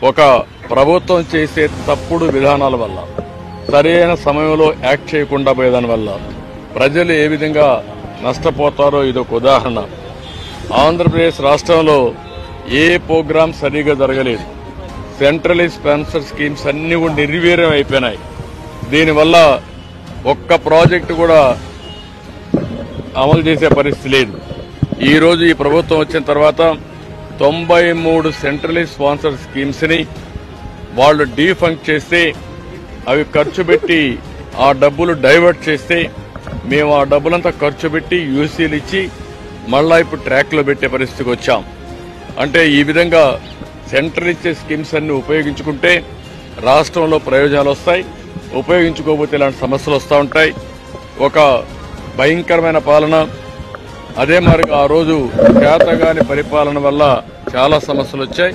ఒక ప్రభుత్వం చేసే తప్పుడు విధానాల వల్ల, సరైన సమయంలో యాక్ట్ చేయకుండా పోయేదాని వల్ల ప్రజలు ఏ విధంగా నష్టపోతారో ఇదొక ఉదాహరణ. ఆంధ్రప్రదేశ్ రాష్ట్రంలో ఏ ప్రోగ్రాం సరిగా జరగలేదు. సెంట్రలీ స్పాన్సర్ స్కీమ్స్ అన్ని కూడా నిర్వీర్యం అయిపోయినాయి. దీనివల్ల ఒక్క ప్రాజెక్టు కూడా అమలు చేసే పరిస్థితి లేదు. ఈ రోజు ఈ ప్రభుత్వం వచ్చిన తర్వాత 93 సెంట్రలీ స్పాన్సర్ స్కీమ్స్ ని వాళ్ళు డీఫంక్ట్ చేస్తే, అవి ఖర్చు పెట్టి ఆ డబ్బులు డైవర్ట్ చేస్తే, మేము ఆ డబ్బులంతా ఖర్చు పెట్టి యూసీలు ఇచ్చి మళ్ళా ఇప్పుడు ట్రాక్ లో పెట్టే పరిస్థితికి వచ్చాం. అంటే ఈ విధంగా సెంట్రల్ ఇచ్చే స్కీమ్స్ అన్ని ఉపయోగించుకుంటే రాష్ట్రంలో ప్రయోజనాలు వస్తాయి, ఉపయోగించుకోకపోతే ఇలాంటి సమస్యలు వస్తూ ఉంటాయి. ఒక భయంకరమైన పాలన. అదే మరి ఆ రోజు చేతగాని పరిపాలన వల్ల చాలా సమస్యలు వచ్చాయి.